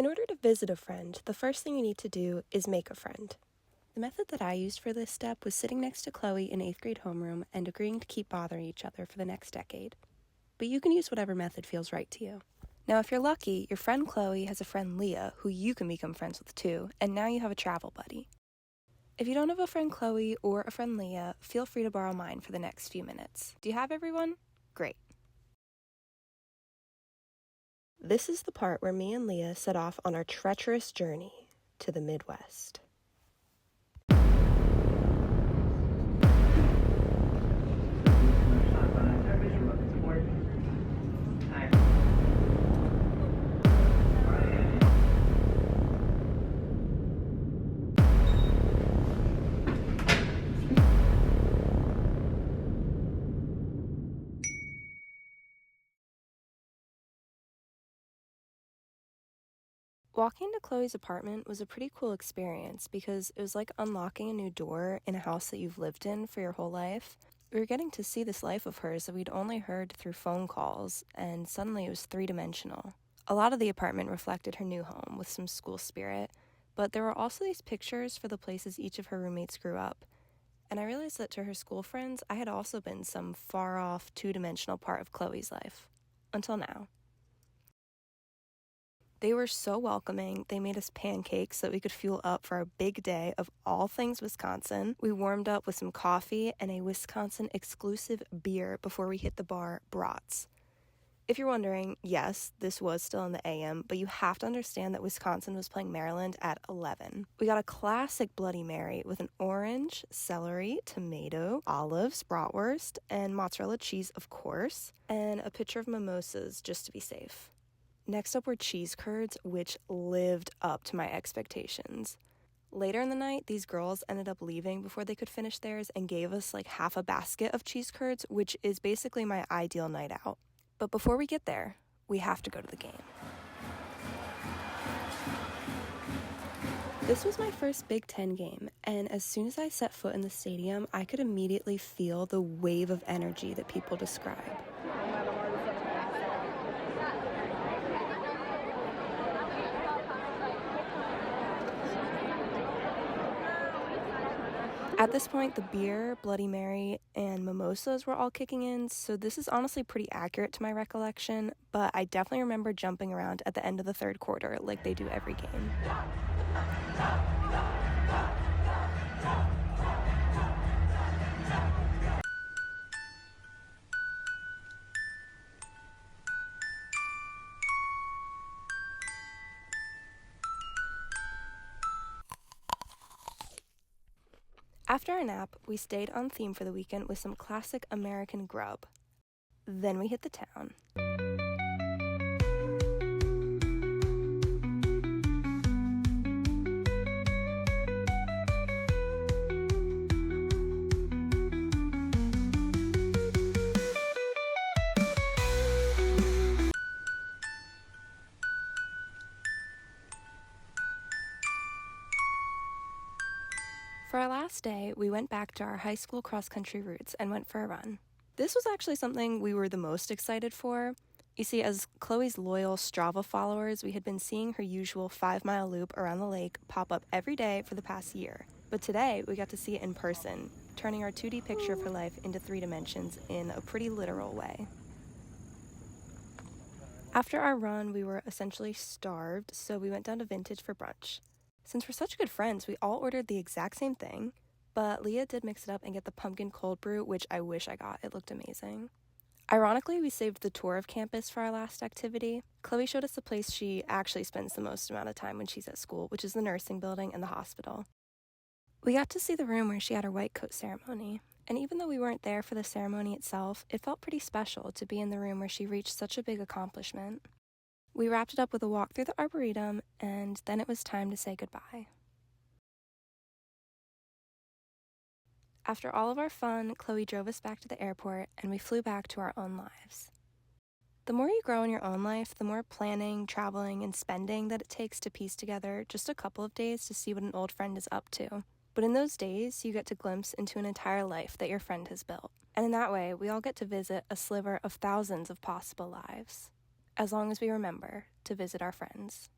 In order to visit a friend, the first thing you need to do is make a friend. The method that I used for this step was sitting next to Chloe in 8th grade homeroom and agreeing to keep bothering each other for the next decade. But you can use whatever method feels right to you. Now, if you're lucky, your friend Chloe has a friend Leah who you can become friends with too, and now you have a travel buddy. If you don't have a friend Chloe or a friend Leah, feel free to borrow mine for the next few minutes. Do you have everyone? Great. This is the part where me and Leah set off on our treacherous journey to the Midwest. Walking to Chloe's apartment was a pretty cool experience because it was like unlocking a new door in a house that you've lived in for your whole life. We were getting to see this life of hers that we'd only heard through phone calls, and suddenly it was three-dimensional. A lot of the apartment reflected her new home with some school spirit, but there were also these pictures for the places each of her roommates grew up. And I realized that to her school friends, I had also been some far-off, two-dimensional part of Chloe's life. Until now. They were so welcoming. They made us pancakes so that we could fuel up for our big day of all things Wisconsin. We warmed up with some coffee and a Wisconsin exclusive beer before we hit the bar, Brats. If you're wondering, yes, this was still in the AM, but you have to understand that Wisconsin was playing Maryland at 11. We got a classic Bloody Mary with an orange, celery, tomato, olives, bratwurst, and mozzarella cheese, of course, and a pitcher of mimosas just to be safe. Next up were cheese curds, which lived up to my expectations. Later in the night, these girls ended up leaving before they could finish theirs and gave us like half a basket of cheese curds, which is basically my ideal night out. But before we get there, we have to go to the game. This was my first Big Ten game, and as soon as I set foot in the stadium, I could immediately feel the wave of energy that people describe. At this point, the beer, Bloody Mary, and mimosas were all kicking in, so this is honestly pretty accurate to my recollection, but I definitely remember jumping around at the end of the third quarter like they do every game. After our nap, we stayed on theme for the weekend with some classic American grub. Then we hit the town. For our last day, we went back to our high school cross-country roots and went for a run. This was actually something we were the most excited for. You see, as Chloe's loyal Strava followers, we had been seeing her usual 5-mile loop around the lake pop up every day for the past year. But today, we got to see it in person, turning our 2D picture of her life into 3 dimensions in a pretty literal way. After our run, we were essentially starved, so we went down to Vintage for brunch. Since we're such good friends, we all ordered the exact same thing, but Leah did mix it up and get the pumpkin cold brew, which I wish I got. It looked amazing. Ironically, we saved the tour of campus for our last activity. Chloe showed us the place she actually spends the most amount of time when she's at school, which is the nursing building and the hospital. We got to see the room where she had her white coat ceremony, and even though we weren't there for the ceremony itself, it felt pretty special to be in the room where she reached such a big accomplishment. We wrapped it up with a walk through the Arboretum, and then it was time to say goodbye. After all of our fun, Chloe drove us back to the airport, and we flew back to our own lives. The more you grow in your own life, the more planning, traveling, and spending that it takes to piece together just a couple of days to see what an old friend is up to. But in those days, you get to glimpse into an entire life that your friend has built. And in that way, we all get to visit a sliver of thousands of possible lives. As long as we remember to visit our friends.